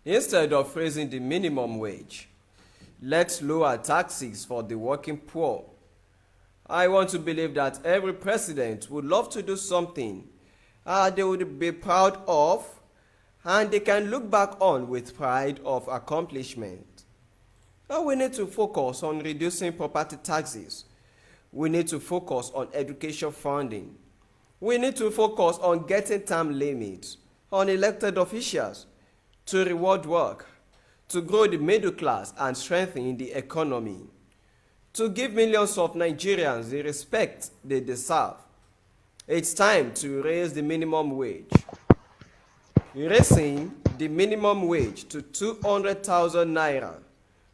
Instead of raising the minimum wage, let's lower taxes for the working poor. I want to believe that every president would love to do something they would be proud of and they can look back on with pride of accomplishment. We need to focus on reducing property taxes. We need to focus on education funding. We need to focus on getting term limits on elected officials to reward work, to grow the middle class and strengthen the economy, to give millions of Nigerians the respect they deserve. It's time to raise the minimum wage. Raising the minimum wage to 200,000 naira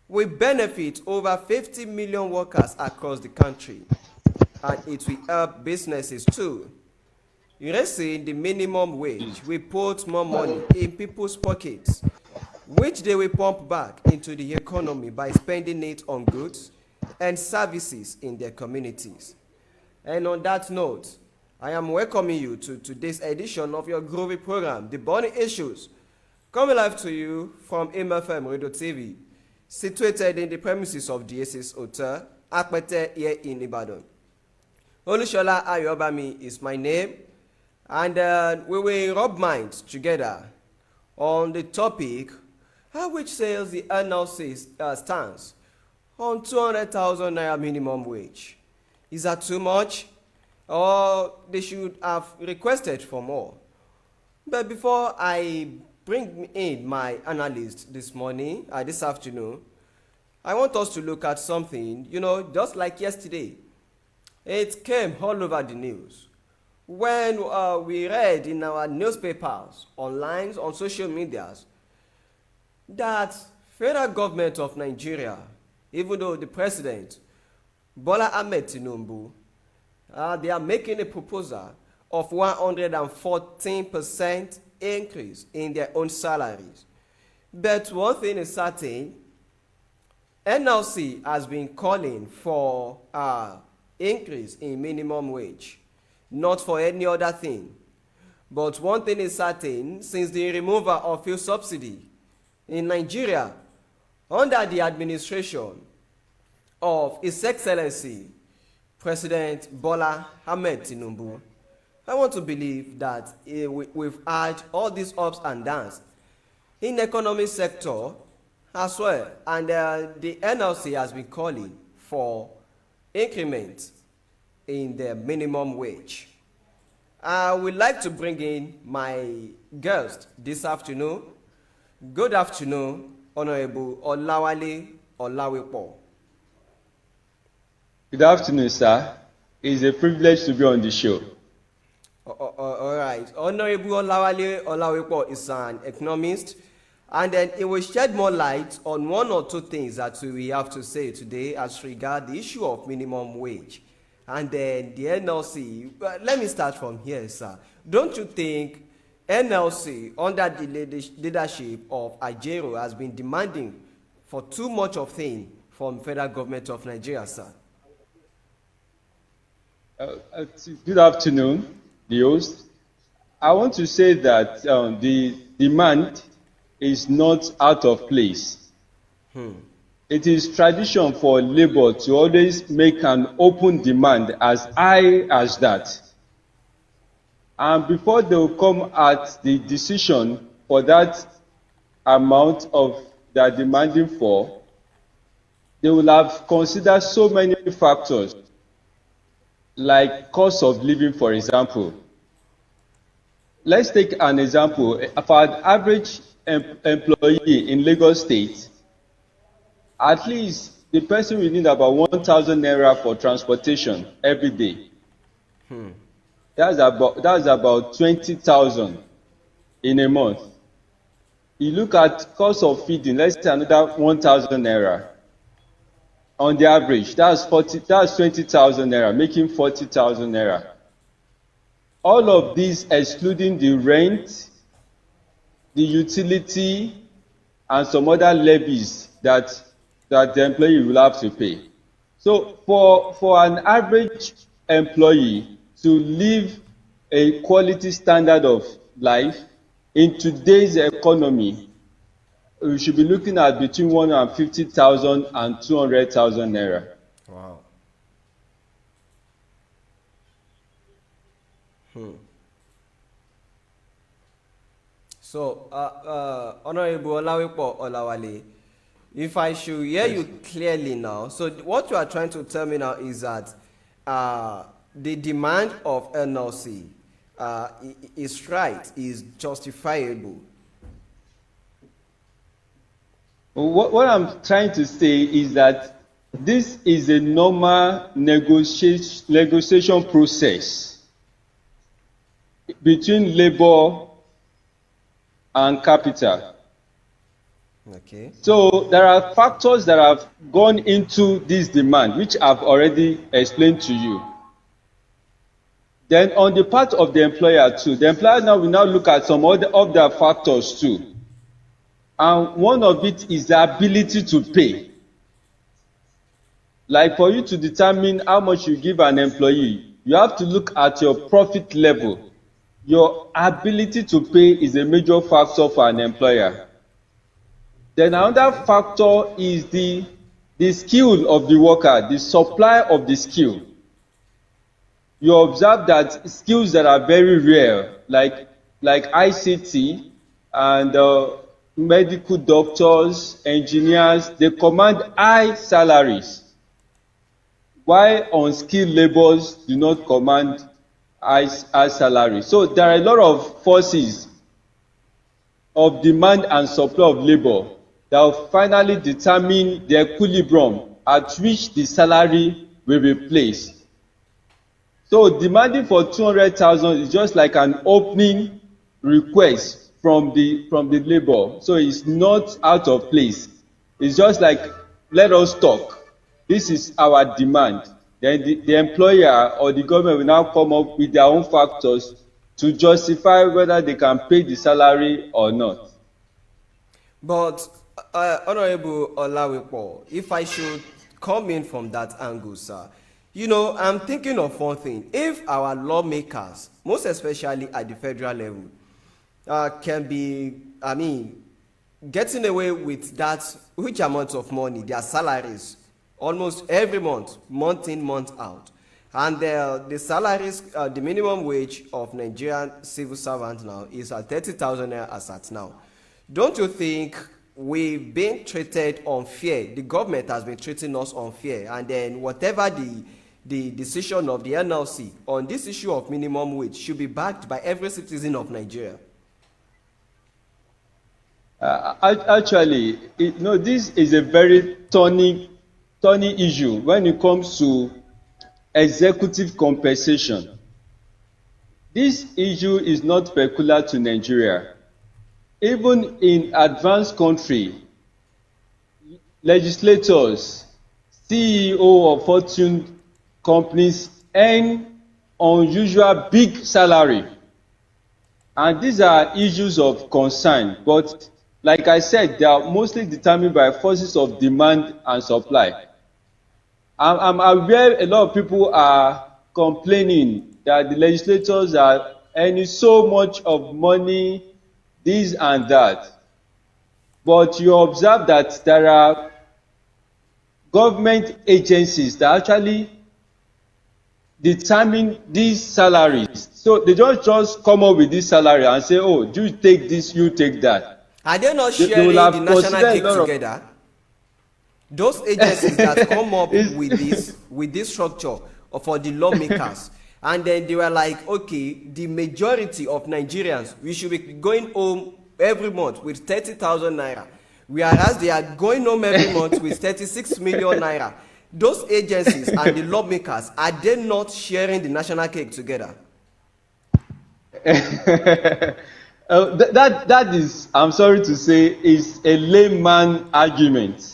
will benefit over 50 million workers across the country, and it will help businesses too. Raising the minimum wage will put more money in people's pockets, which they will pump back into the economy by spending it on goods and services in their communities. And on that note, I am welcoming you to today's edition of your groovy program, The Burning Issues, coming live to you from MFM Radio TV, situated in the premises of DSS Hotel, Akpete here in Ibadan. Olushola Ayobami is my name, and we will rub minds together on the topic which says the NLC stands on 200,000 naira minimum wage. Is that too much? Or they should have requested for more? But before I bring in my analyst this morning, this afternoon, I want us to look at something, just like yesterday. It came all over the news. When we read in our newspapers, online, on social medias, that federal government of Nigeria, even though the president, Bola Ahmed Tinubu, they are making a proposal of 114% increase in their own salaries. But one thing is certain, NLC has been calling for increase in minimum wage, not for any other thing. But one thing is certain, since the removal of fuel subsidy in Nigeria under the administration of His Excellency President Bola Ahmed Tinubu, I want to believe that we've had all these ups and downs in the economic sector as well, and the NLC has been calling for increment in the minimum wage. I would like to bring in my guest this afternoon. Good afternoon, Honorable Olawale Olawepo. Good afternoon, sir. It's a privilege to be on the show. All right. Honorable Olawale Olawepo is an economist, and then it will shed more light on one or two things that we have to say today as regards the issue of minimum wage. And then the NLC, let me start from here, sir. Don't you think NLC, under the leadership of Ajero, has been demanding for too much of things from federal government of Nigeria, sir? Good afternoon, the host. I want to say that the demand is not out of place. It is tradition for labor to always make an open demand as high as that. And before they will come at the decision for that amount of they are demanding for, they will have considered so many factors, like cost of living, for example. Let's take an example. For an average employee in Lagos State, at least the person will need about 1,000 naira for transportation every day. That's about 20,000 in a month. You look at cost of feeding, let's say another 1,000 naira. On the average, that's 20,000 naira, making 40,000 naira. All of these excluding the rent, the utility, and some other levies that the employee will have to pay. So for an average employee to live a quality standard of life in today's economy, we should be looking at between 150,000 and 200,000 naira. Wow. So, Honorable Olawipo Olawale, if I should hear Yes. you clearly now, so what you are trying to tell me now is that the demand of NLC is right, is justifiable. What I'm trying to say is that this is a normal negotiation process between labor and capital. Okay. So there are factors that have gone into this demand, which I've already explained to you. Then on the part of the employer too, the employer now will now look at some of their factors too. And one of it is the ability to pay. Like for you to determine how much you give an employee, you have to look at your profit level. Your ability to pay is a major factor for an employer. Then another factor is the skill of the worker, the supply of the skill. You observe that skills that are very rare, like ICT and medical doctors, engineers, they command high salaries, while unskilled laborers do not command high salaries. So there are a lot of forces of demand and supply of labor that will finally determine the equilibrium at which the salary will be placed. So demanding for 200,000 is just like an opening request from the labor. So it's not out of place. It's just like, let us talk. This is our demand. Then the employer or the government will now come up with their own factors to justify whether they can pay the salary or not. But, Honorable Olawipo, if I should come in from that angle, sir, you know, I'm thinking of one thing. If our lawmakers, most especially at the federal level, can be, getting away with that huge amount of money, their salaries, almost every month, month in, month out. And the salaries, the minimum wage of Nigerian civil servants now is at 30,000 naira as at now. Don't you think we've been treated unfair? The government has been treating us unfair, and then whatever the decision of the NLC on this issue of minimum wage should be backed by every citizen of Nigeria. Actually, this is a very thorny issue when it comes to executive compensation. This issue is not peculiar to Nigeria. Even in advanced country, legislators, CEO of Fortune companies earn unusual big salary. And these are issues of concern, but like I said, they are mostly determined by forces of demand and supply. I'm aware a lot of people are complaining that the legislators are earning so much of money, this and that. But you observe that there are government agencies that actually determine these salaries. So they don't just come up with this salary and say, oh, you take this, you take that. Are they not sharing the national cake together? Those agencies that come up with this structure for the lawmakers, and then they were like, okay, the majority of Nigerians, we should be going home every month with 30,000 naira, whereas they are going home every month with 36 million naira. Those agencies and the lawmakers, are they not sharing the national cake together? That is, I'm sorry to say, is a layman argument.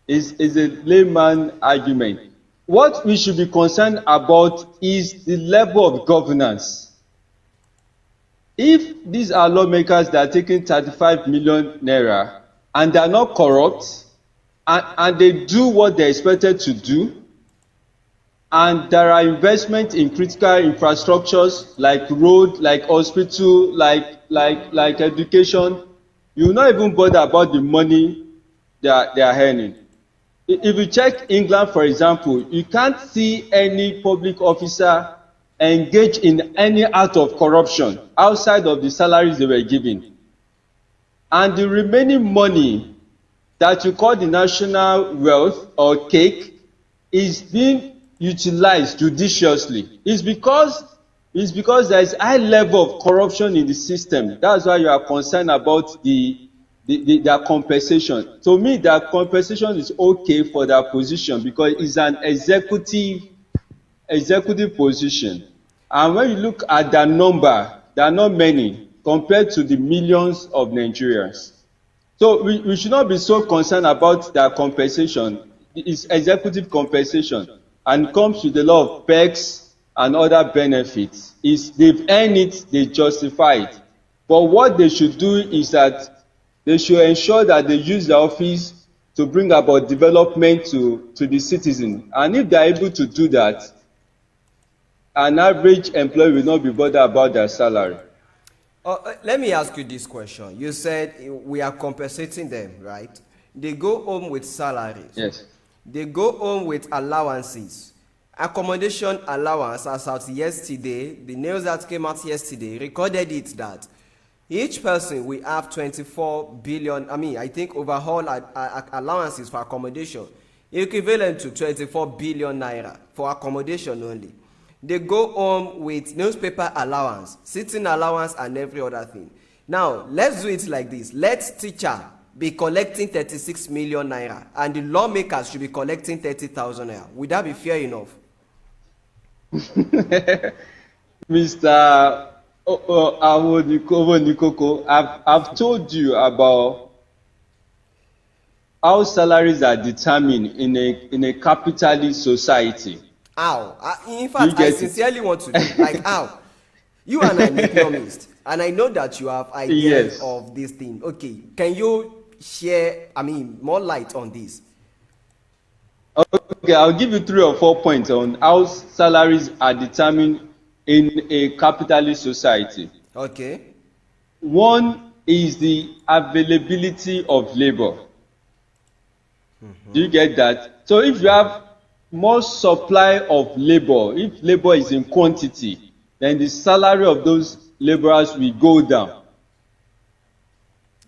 Is a layman argument. What we should be concerned about is the level of governance. If these are lawmakers that are taking 35 million naira and they are not corrupt and they do what they are expected to do, and there are investments in critical infrastructures like road, like hospital, like education, you will not even bother about the money they are earning. If you check England, for example, you can't see any public officer engage in any act of corruption outside of the salaries they were given. And the remaining money that you call the national wealth or cake is being utilized judiciously. It's because there is high level of corruption in the system. That's why you are concerned about their compensation. To me, their compensation is okay for their position because it's an executive position. And when you look at their number, there are not many compared to the millions of Nigerians. So we should not be so concerned about their compensation. It's executive compensation and comes with a lot of perks and other benefits. They've earned it, they justify it. But what they should do is that they should ensure that they use their office to bring about development to the citizen. And if they are able to do that, an average employee will not be bothered about their salary. Let me ask you this question. You said we are compensating them, right? They go home with salaries. Yes. They go home with allowances. Accommodation allowance, as out yesterday, the news that came out yesterday recorded it that each person will have 24 billion, I think overall allowances for accommodation, equivalent to 24 billion naira for accommodation only. They go home with newspaper allowance, sitting allowance, and every other thing. Now, let's do it like this. Let teacher be collecting 36 million naira, and the lawmakers should be collecting 30,000 naira. Would that be fair enough? Mr. Nikoko, I've told you about how salaries are determined in a capitalist society. How? In fact, I sincerely want to know, like how? You and I are economists, and I know that you have ideas of this thing. Okay, can you share, more light on this? Okay, I'll give you 3 or 4 points on how salaries are determined in a capitalist society. Okay. One is the availability of labor. Do you get that? So if you have more supply of labor, if labor is in quantity, then the salary of those laborers will go down.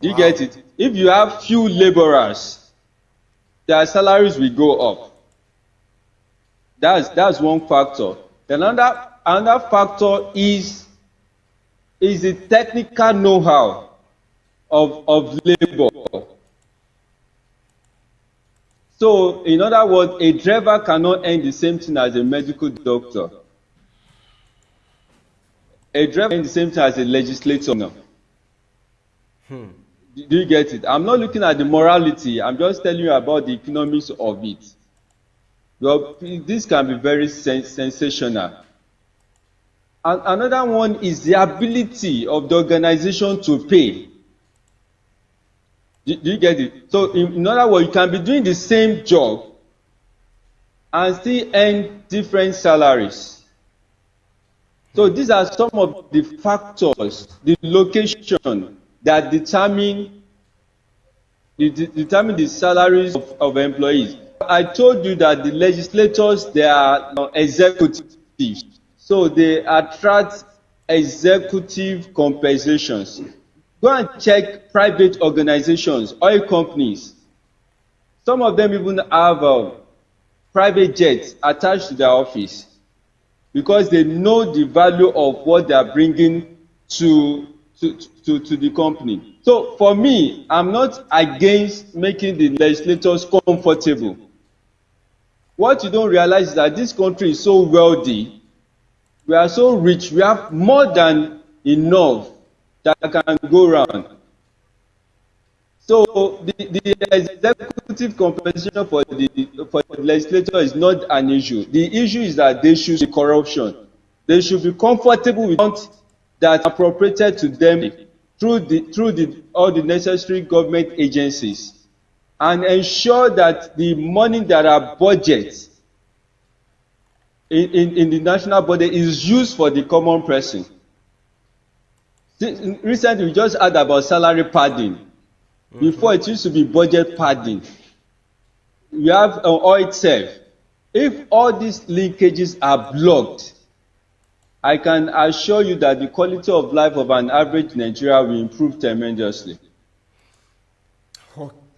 Do you get it? If you have few laborers, their salaries will go up. That's one factor. Then another factor is the technical know-how of labor. So, in other words, a driver cannot earn the same thing as a medical doctor. A driver earns the same thing as a legislator. Do you get it? I'm not looking at the morality. I'm just telling you about the economics of it. Well, this can be very sensational. And another one is the ability of the organization to pay. Do you get it? So, in other words, you can be doing the same job and still earn different salaries. So, these are some of the factors, the location that determine the salaries of employees. I told you that the legislators, they are executives. So, they attract executive compensations. Go and check private organizations, oil companies. Some of them even have private jets attached to their office because they know the value of what they are bringing to the company. So for me, I'm not against making the legislators comfortable. What you don't realize is that this country is so wealthy, we are so rich, we have more than enough that can go around. So the executive compensation for the legislature is not an issue. The issue is that they should see corruption. They should be comfortable with funds that are appropriated to them through all the necessary government agencies, and ensure that the money that are budget in the national budget is used for the common person. Recently, we just heard about salary padding. Before it used to be budget padding. We have oil itself. If all these linkages are blocked, I can assure you that the quality of life of an average Nigerian will improve tremendously.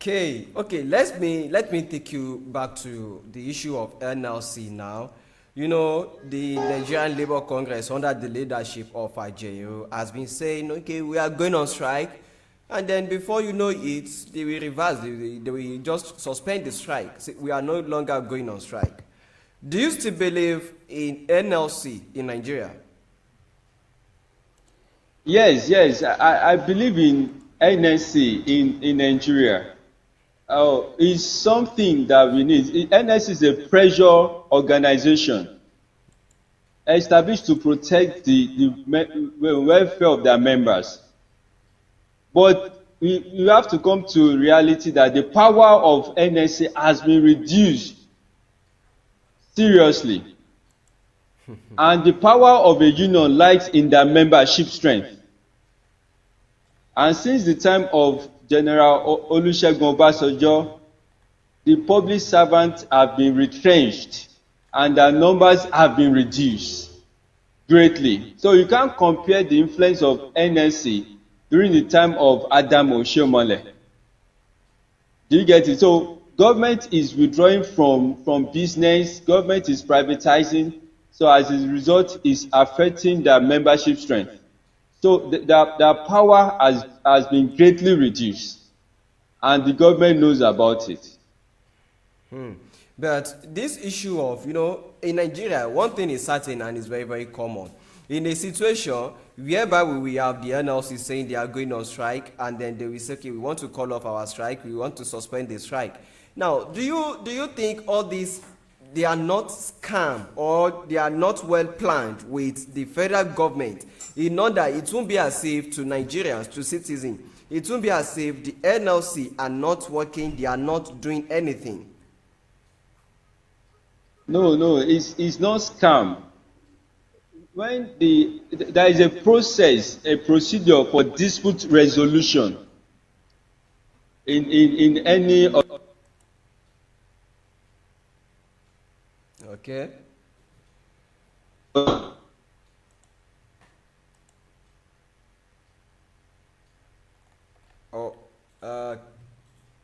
Okay, let me take you back to the issue of NLC now. You know, the Nigerian Labour Congress, under the leadership of Ajayo, has been saying, okay, we are going on strike, and then before you know it, they will reverse, they will just suspend the strike. Say, we are no longer going on strike. Do you still believe in NLC in Nigeria? Yes, I believe in NSC in Nigeria. It's something that we need. NSC is a pressure organization established to protect the welfare of their members. But you have to come to reality that the power of NSC has been reduced seriously. And the power of a union lies in their membership strength. And since the time of General Olusegun Obasanjo, the public servants have been retrenched and their numbers have been reduced greatly. So you can't compare the influence of NSC during the time of Adam Oshiomhole. Do you get it? So government is withdrawing from business, government is privatizing, so as a result is affecting their membership strength. So their power has been greatly reduced, and the government knows about it. But this issue of, you know, in Nigeria, one thing is certain and is very, very common. In a situation whereby we have the NLC saying they are going on strike, and then they will say, okay, we want to call off our strike, we want to suspend the strike. Now, do you think all these, they are not scam or they are not well planned with the federal government in order it won't be as if to Nigerians, to citizens, it won't be as if the NLC are not working, they are not doing anything? No, it's not scam. When there is a process, a procedure for dispute resolution in any of. Okay.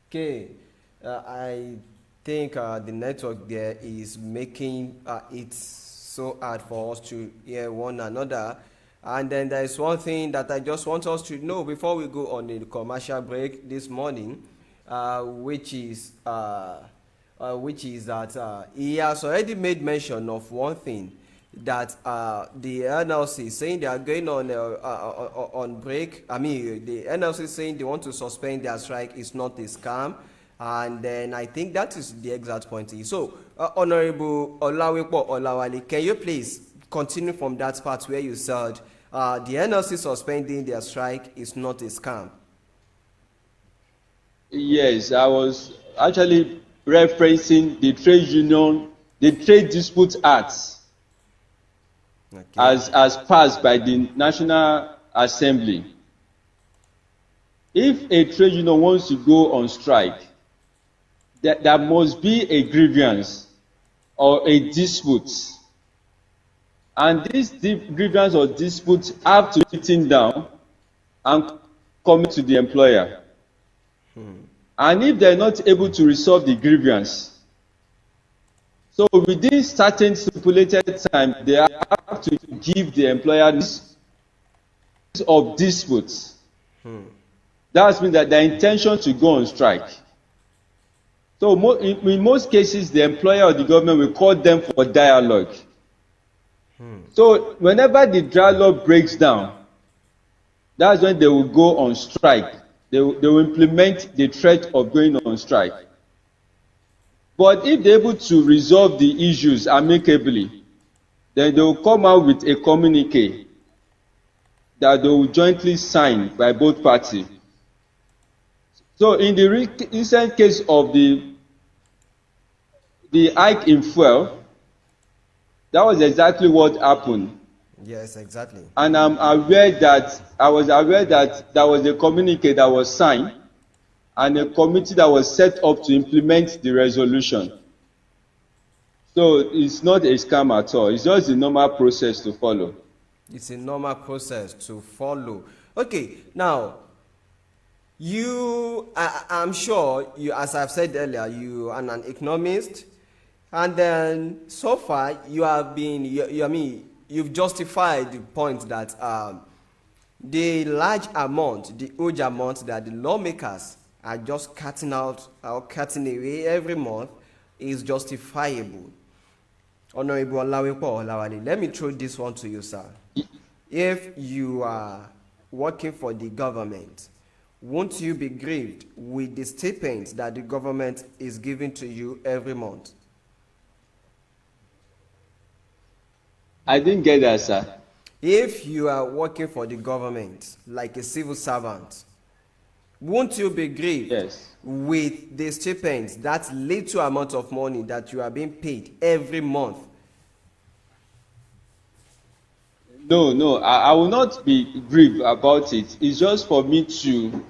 Okay. I think the network there is making it so hard for us to hear one another. And then there is one thing that I just want us to know before we go on the commercial break this morning, which is that he has already made mention of one thing, that the NLC saying they are going on break. I mean, the NLC saying they want to suspend their strike is not a scam. And then I think that is the exact point. So, Honorable Olawepo Olawale, can you please continue from that part where you said the NLC suspending their strike is not a scam? Yes, I was actually referencing the trade union, the Trade Dispute Act, okay, as passed by the National Assembly. If a trade union wants to go on strike, there must be a grievance or a dispute. And this grievance or dispute have to be written down and come to the employer. And if they're not able to resolve the grievance, so within certain stipulated time, they have to give the employer notice of disputes. That means that their intention to go on strike. So in most cases, the employer or the government will call them for dialogue. So whenever the dialogue breaks down, that's when they will go on strike. They will implement the threat of going on strike. But if they're able to resolve the issues amicably, then they will come out with a communique that they will jointly sign by both parties. So in the recent case of the hike in fuel, that was exactly what happened. Yes, exactly. And I was aware that there was a communique that was signed and a committee that was set up to implement the resolution. So it's not a scam at all. It's just the normal process to follow. It's a normal process to follow. Okay, now I'm sure you, as I've said earlier, you are an economist, and then so far you have been, you've justified the point that the large amount, the huge amount that the lawmakers are just cutting out or cutting away every month is justifiable. Honorable Olawepo Olawale, let me throw this one to you, sir. If you are working for the government, won't you be grieved with the stipends that the government is giving to you every month? I didn't get that, sir. If you are working for the government like a civil servant, won't you be grieved with the stipends, that little amount of money that you are being paid every month? No, I will not be grieved about it. It's just for me to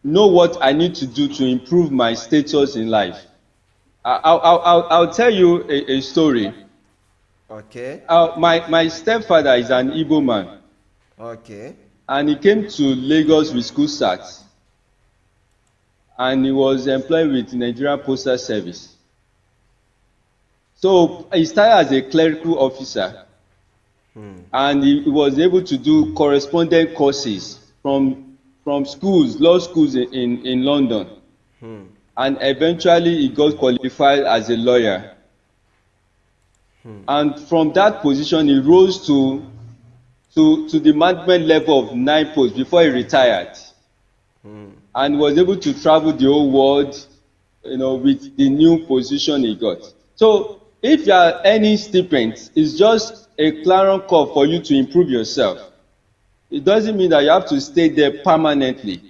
know what I need to do to improve my status in life. I'll tell you a story. Okay. My stepfather is an Igbo man. Okay. And he came to Lagos with school start. And he was employed with Nigerian Postal Service. So he started as a clerical officer. And he was able to do correspondence courses from schools, law schools in London. And eventually he got qualified as a lawyer. And from that position he rose to the management level of 9 posts before he retired. And was able to travel the whole world, with the new position he got. So if you are earning stipends, it's just a clarion call for you to improve yourself. It doesn't mean that you have to stay there permanently.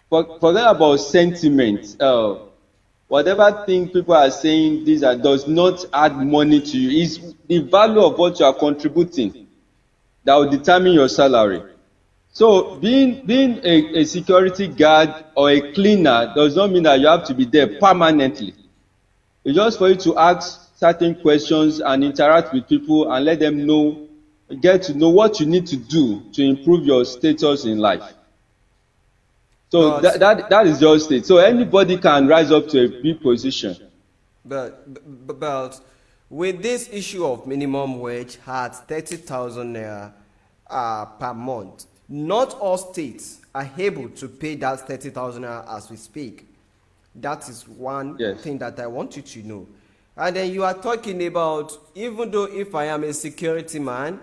Forget about sentiment. Whatever thing people are saying, does not add money to you. It's the value of what you are contributing that will determine your salary. So being a security guard or a cleaner does not mean that you have to be there permanently. It's just for you to ask certain questions and interact with people and let them know, get to know what you need to do to improve your status in life. So that is just it. So anybody can rise up to a big position. But with this issue of minimum wage at 30,000 naira per month, not all states are able to pay that 30,000 naira as we speak. That is one thing that I want you to know. And then you are talking about, even though if I am a security man,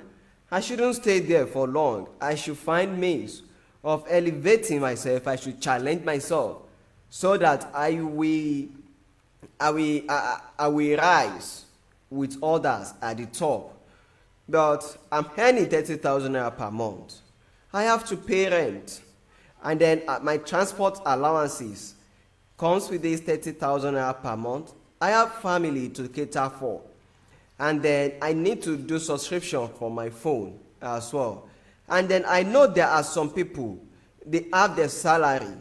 I shouldn't stay there for long. I should find means of elevating myself. I should challenge myself so that I will rise with others at the top. But I'm earning 30,000 naira per month. I have to pay rent, and then my transport allowances comes with this 30,000 naira per month. I have family to cater for, and then I need to do subscription for my phone as well. And then I know there are some people, they have their salary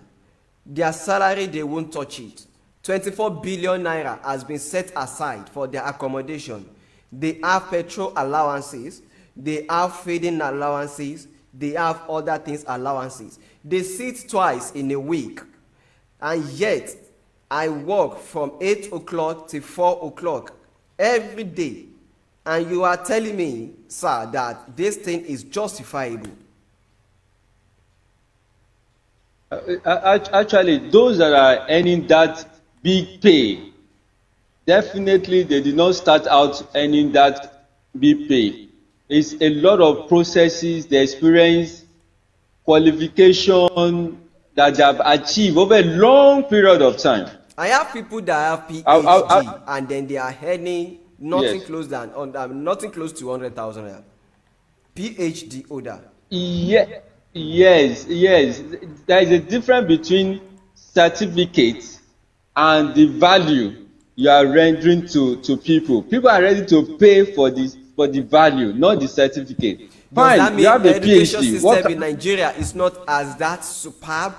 they won't touch it. 24 billion naira has been set aside for their accommodation. They have petrol allowances, they have feeding allowances, they have other things allowances. They sit twice in a week, and yet I work from 8 o'clock to 4 o'clock every day. And you are telling me, sir, that this thing is justifiable? Actually, those that are earning that big pay, definitely they did not start out earning that big pay. It's a lot of processes, the experience, qualification that they have achieved over a long period of time. I have people that have PhD and then they are earning nothing close to 100,000 naira. PhD holder. Yes. There is a difference between certificate and the value you are rendering to people. People are ready to pay for the value, not the certificate. Does that mean the education system in Nigeria is not as that superb?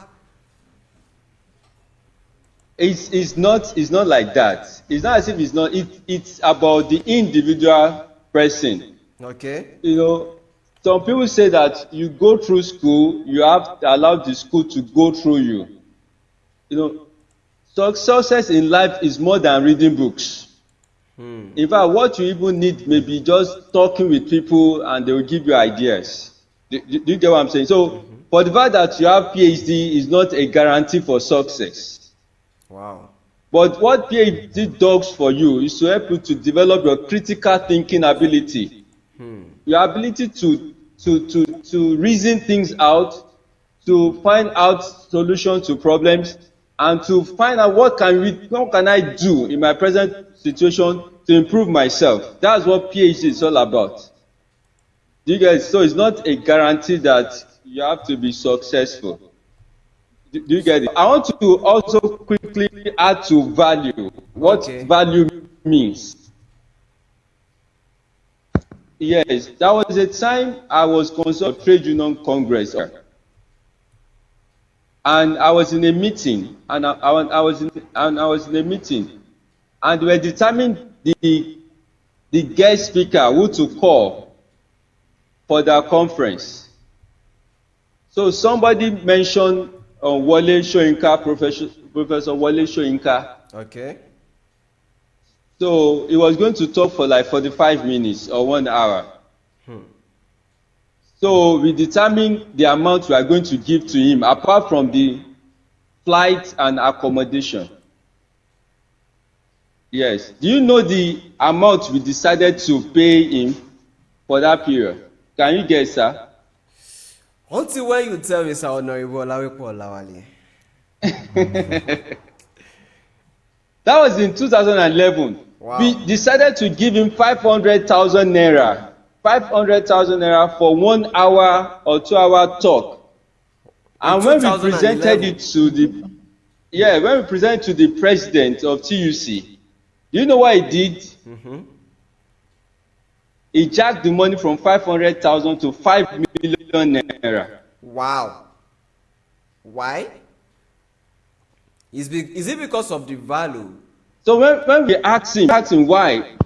It's not like that. It's not as if it's not. It's about the individual person. Okay. You know, some people say that you go through school, you have to allow the school to go through you. You know, success in life is more than reading books. In fact, what you even need may be just talking with people and they will give you ideas. Do you get what I'm saying? So, for the fact that you have PhD is not a guarantee for success. Wow. But what PhD does for you is to help you to develop your critical thinking ability, your ability to reason things out, to find out solutions to problems, and to find out what can I do in my present situation to improve myself. That's what PhD is all about. Do you guys? So it's not a guarantee that you have to be successful. Do you get it? I want to also quickly add to value. What Okay. value means. Yes, that was a time I was concerned of trade union congress, and I was in a meeting, and I was in a meeting, and we were determining the guest speaker who to call for the conference. So somebody mentioned Wole Soyinka, Professor Wole Soyinka. Okay. So he was going to talk for like 45 minutes or 1 hour. So we determined the amount we are going to give to him, apart from the flight and accommodation. Yes. Do you know the amount we decided to pay him for that period? Can you guess, sir? Until when you tell me, Sir Honorable Olawepo Olawale. That was in 2011. Wow. We decided to give him 500,000 naira. 500,000 naira for 1 hour or 2 hour talk. And when we 2011. presented it to the president of TUC, do you know what he did? He jacked the money from 500,000 to 5 million naira. Wow. Why? Is it because of the value? So when we asked him why,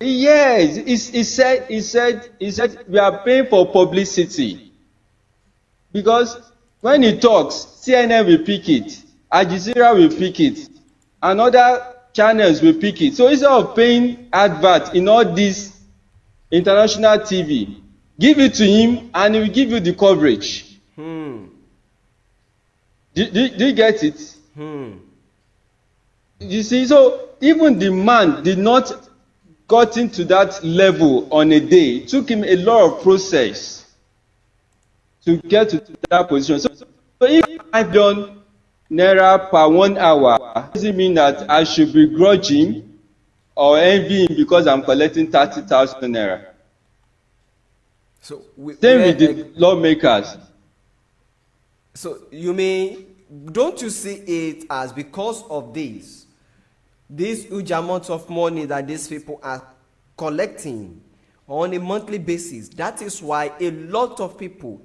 yes, he said we are paying for publicity. Because when he talks, CNN will pick it, Al Jazeera will pick it, and other channels will pick it. So instead of paying advert in all these international TV, give it to him and he will give you the coverage. Do you get it? You see, so even the man did not got into that level on a day. It took him a lot of process to get to that position. So if I've done naira per 1 hour, does it mean that I should begrudge him or envy him because I'm collecting 30,000 naira? So Same with the lawmakers. So you mean, don't you see it as because of this huge amount of money that these people are collecting on a monthly basis? That is why a lot of people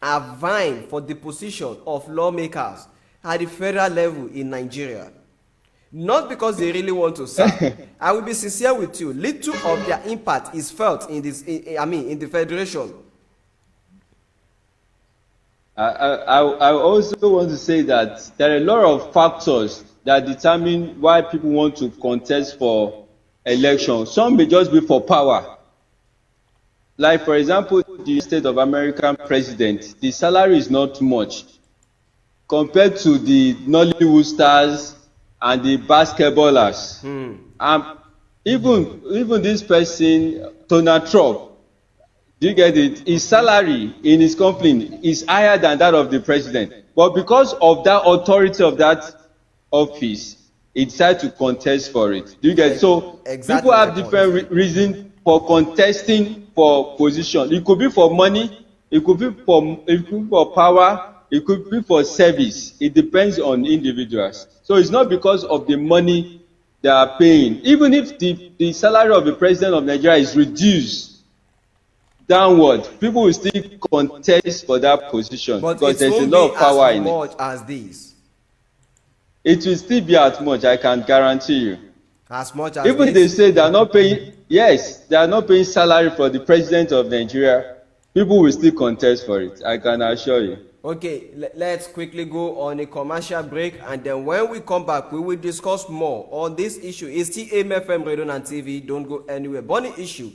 are vying for the position of lawmakers at the federal level in Nigeria. Not because they really want to serve. I will be sincere with you. Little of their impact is felt in in the federation. I also want to say that there are a lot of factors that determine why people want to contest for election. Some may just be for power. Like, for example, the state of American president, the salary is not much compared to the Nollywood stars and the basketballers. Even this person, Donald Trump, do you get it? His salary in his company is higher than that of the president. But because of that authority of that office, he decided to contest for it. Do you get it? So Exactly, people have different reasons for contesting for position. It could be for money, it could be for power, it could be for service. It depends on individuals. So it's not because of the money they are paying. Even if the salary of the president of Nigeria is reduced downward, people will still contest for that position But because it there's a won't lot be of power as in it. much as this. it will still be as much, I can guarantee you. As much as Even they say they are not paying, yes, they are not paying salary for the president of Nigeria, people will still contest for it, I can assure you. Okay, let's quickly go on a commercial break, and then when we come back, we will discuss more on this issue. It's still AMFM Radio and TV. Don't go anywhere. Burning issue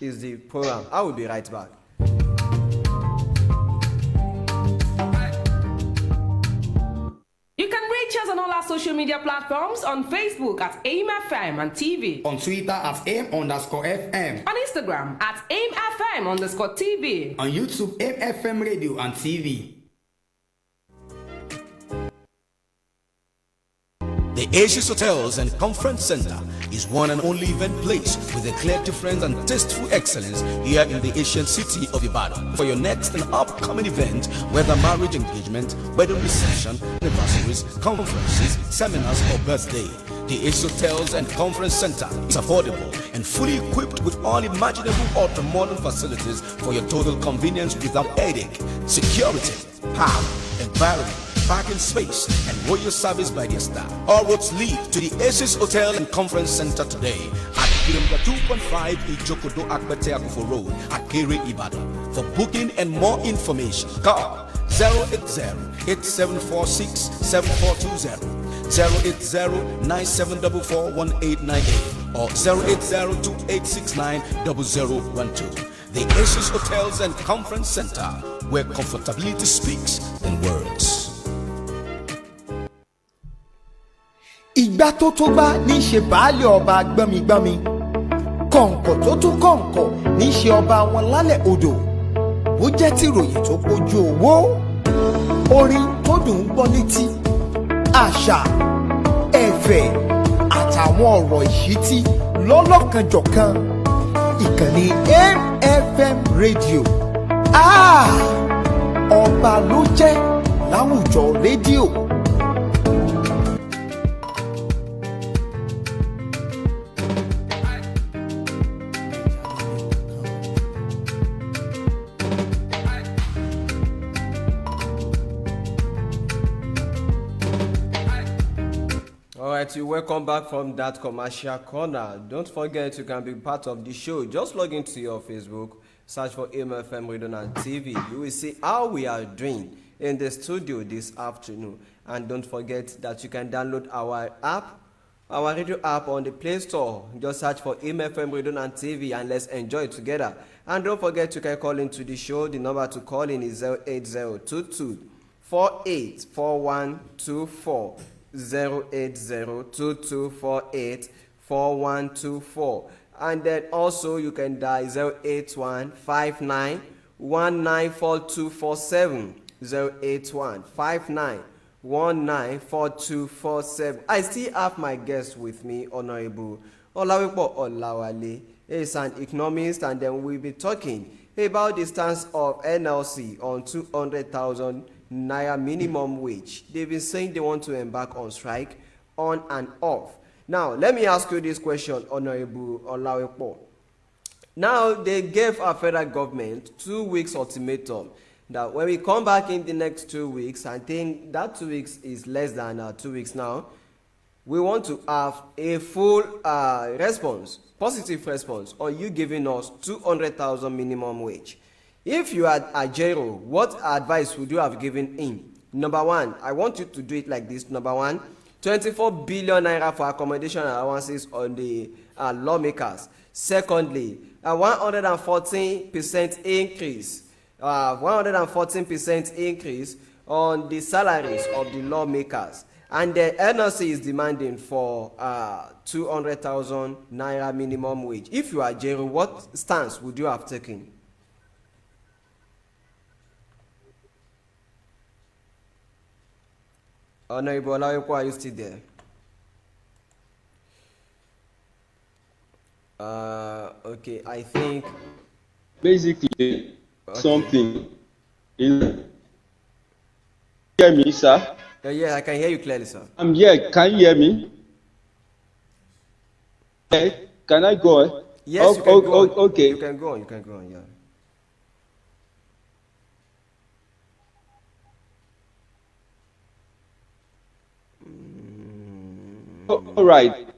is the program. I will be right back. You can reach us on all our social media platforms on Facebook at AIMFM and TV. On Twitter at AIM_FM. On Instagram at AIMFM_TV. On YouTube, AIMFM Radio and TV. The Asia's Hotels and Conference Center is one and only event place with a clear difference and tasteful excellence here in the Asian city of Ibadan. For your next and upcoming event, whether marriage engagement, wedding reception, anniversaries, conferences, seminars, or birthday, the Asia's Hotels and Conference Center is affordable and fully equipped with all imaginable ultra-modern facilities for your total convenience without headache, security, power, environment, parking space, and royal service by their staff. All roads lead to the Aces Hotel and Conference Center today at kilometer 2.5 Ijokodo Akbete Akufo Road at Kere, Ibadan. For booking and more information, call 080-8746-7420, 080-9744-1898, or 080-2869-0012. The Aces Hotels and Conference Center, where comfortability speaks than words. Ìgbà tó tó bá ní ṣe baálé ọba gbọ́migbọ́mi, kọ̀ǹkọ̀ tó tó kọ̀ǹkọ̀ ní ṣe ọba wọn lálẹ́ odò. Bó jẹ́ tìròyìn tó kojú owó, orin tó dùn ún gbọ́ létí, àṣà, ẹ̀fẹ̀ àtàwọn ọ̀rọ̀ ìṣítí lọ́lọ́kanjọ̀kan. Ìkànnì AMFM rédíò. Ọba ló jẹ́ láwùjọ rédíò. Alright, you welcome back from that commercial corner. Don't forget you can be part of the show. Just log into your Facebook, search for AMFM Radio and TV. You will see how we are doing in the studio this afternoon. And don't forget that you can download our app, our radio app on the Play Store. Just search for AMFM Radio and TV and let's enjoy it together. And don't forget you can call into the show. The number to call in is 08022 484124. 08022484124, and then also you can dial 08159194247, 08159194247. I still have my guest with me, Honorable Olawipo Olawale. He is an economist, and then we'll be talking about the stance of NLC on 200,000 Naira minimum wage. They've been saying they want to embark on strike on and off. Now, let me ask you this question, Honorable Olawipo. Now, they gave our federal government 2 weeks ultimatum that when we come back in the next 2 weeks, I think that 2 weeks is less than 2 weeks now, we want to have a full response, positive response on you giving us 200,000 minimum wage. If you are Ajero, what advice would you have given him? Number one, I want you to do it like this. Number one, 24 billion naira for accommodation allowances on the lawmakers. Secondly, a 114% increase, 114% increase on the salaries of the lawmakers. And the NLC is demanding for 200,000 naira minimum wage. If you are Ajero, what stance would you have taken? Honorable Olawipo, are you still there? Okay, I think Basically, something. You hear me, sir? yeah, I can hear you clearly, sir. I'm here. Can you hear me? Okay. Can I go on? Yes, you can go on. Okay. You can go on, yeah. All right.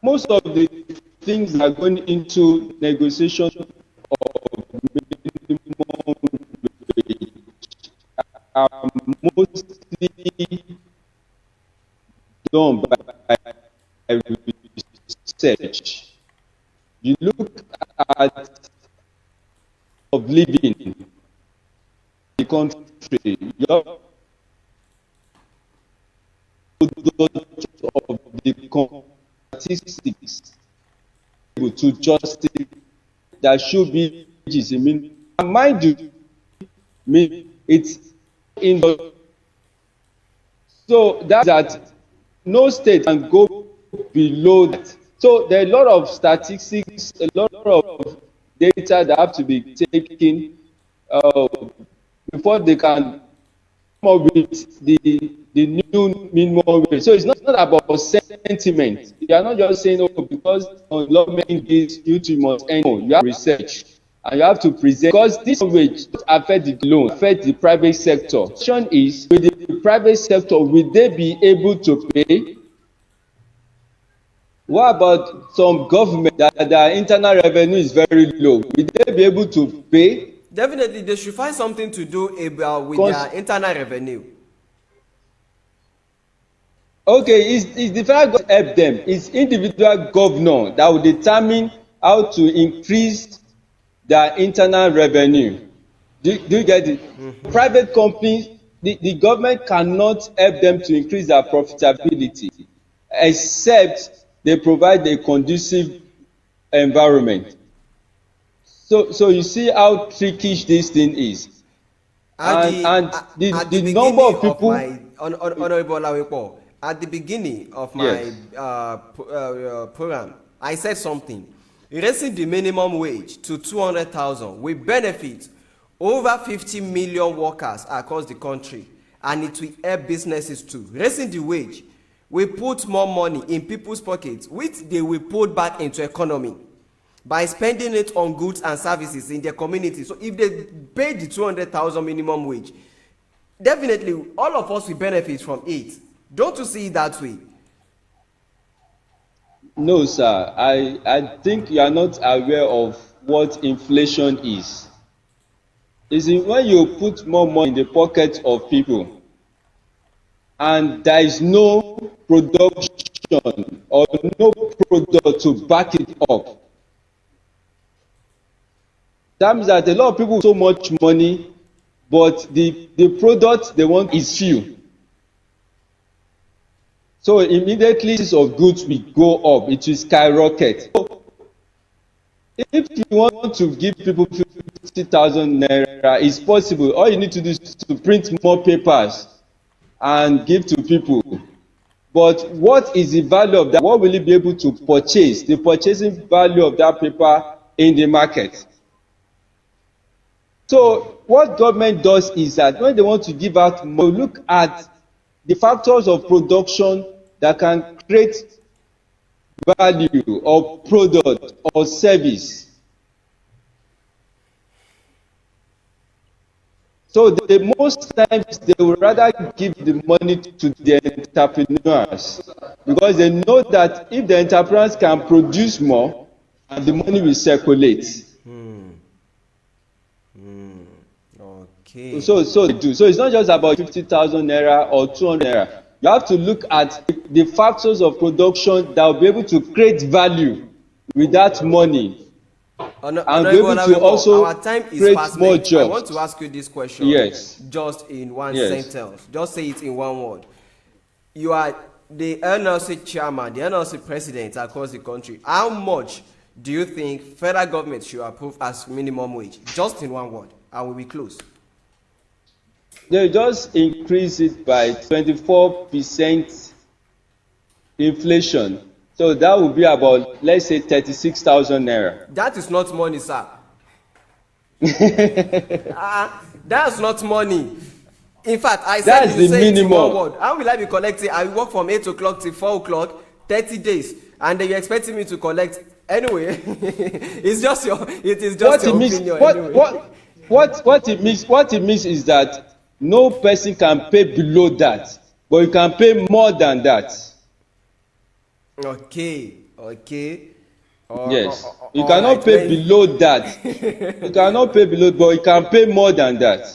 Most of the things that are going into negotiation of minimum wage are mostly done by research. You look at of living in the country, you have of the statistics to justify that should be wages in minimum. And mind you, it's in the, so that no state can go below that. So there are a lot of statistics, a lot of data that have to be taken before they can come up with the new minimum wage. So it's not about sentiment. You are not just saying, oh, because law making this, you must end. No, you have research and you have to present, because this wage affect the loan, affect the private sector. The question is, with the private sector, will they be able to pay? What about some government that their internal revenue is very low? Will they be able to pay? Definitely, they should find something to do about with their internal revenue. Okay, it's the federal government help them. It's individual governor that will determine how to increase their internal revenue. Do you get it? Mm-hmm. Private companies, the government cannot help them to increase their profitability except they provide a conducive environment. So you see how trickish this thing is. And the number of people. Honorable Olawepo, at the beginning of my program, I said something. Raising the minimum wage to 200,000 will benefit over 50 million workers across the country, and it will help businesses too. Raising the wage will put more money in people's pockets, which they will put back into economy by spending it on goods and services in their community. So if they pay the 200,000 minimum wage, definitely all of us will benefit from it. Don't you see it that way? No, sir. I think you are not aware of what inflation is. Is it when you put more money in the pocket of people and there is no production or no product to back it up? That means that a lot of people have so much money, but the product they want is few. So immediately prices of goods will go up, it will skyrocket. So if you want to give people 50,000 naira, it's possible. All you need to do is to print more papers and give to people. But what is the value of that? What will you be able to purchase? The purchasing value of that paper in the market. So what government does is that when they want to give out more, look at the factors of production that can create value of product or service. So the most times they would rather give the money to the entrepreneurs, because they know that if the entrepreneurs can produce more, and the money will circulate. Okay. So they do. So it's not just about 50,000 naira or 200 naira. You have to look at the factors of production that will be able to create value with that money. And be able to also our time is create fast more late. jobs. I want to ask you this question. Yes. Just in one Yes. sentence. Just say it in one word. You are the NLC chairman, the NLC president across the country. How much do you think federal government should approve as minimum wage? Just in one word. And we will close. They just increase it by 24% inflation. So that would be about, let's say, 36,000 naira. That is not money, sir. That's not money. In fact, I said That's you the say it in minimum. one word. How will I be collecting? I work from 8 o'clock till 4 o'clock, 30 days. And then you're expecting me to collect anyway. It is just your opinion anyway. What it means is that no person can pay below that. but you can pay more than that. Okay. Yes. You All cannot right. pay below that. You cannot pay below, but you can pay more than that.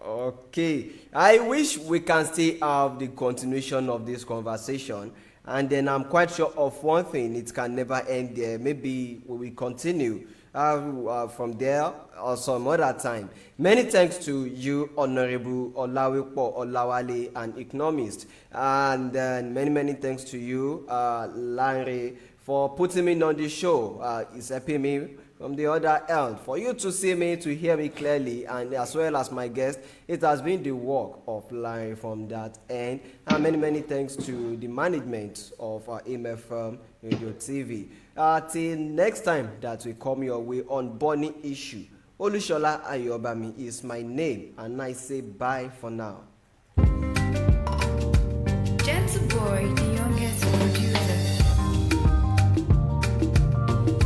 Okay. I wish we can still have the continuation of this conversation, and then I'm quite sure of one thing: it can never end there. Maybe we will continue from there or some other time. Many thanks to you, Honorable Olawipo Olawale, an economist, and then many thanks to you, Larry, for putting me on the show. It's helping me from the other end. For you to see me, to hear me clearly, and as well as my guest, it has been the work of Larry from that end. And many thanks to the management of MFM Radio TV. Till next time that we come your way on Bonnie Issue, Olushola Ayobami is my name, and I say bye for now.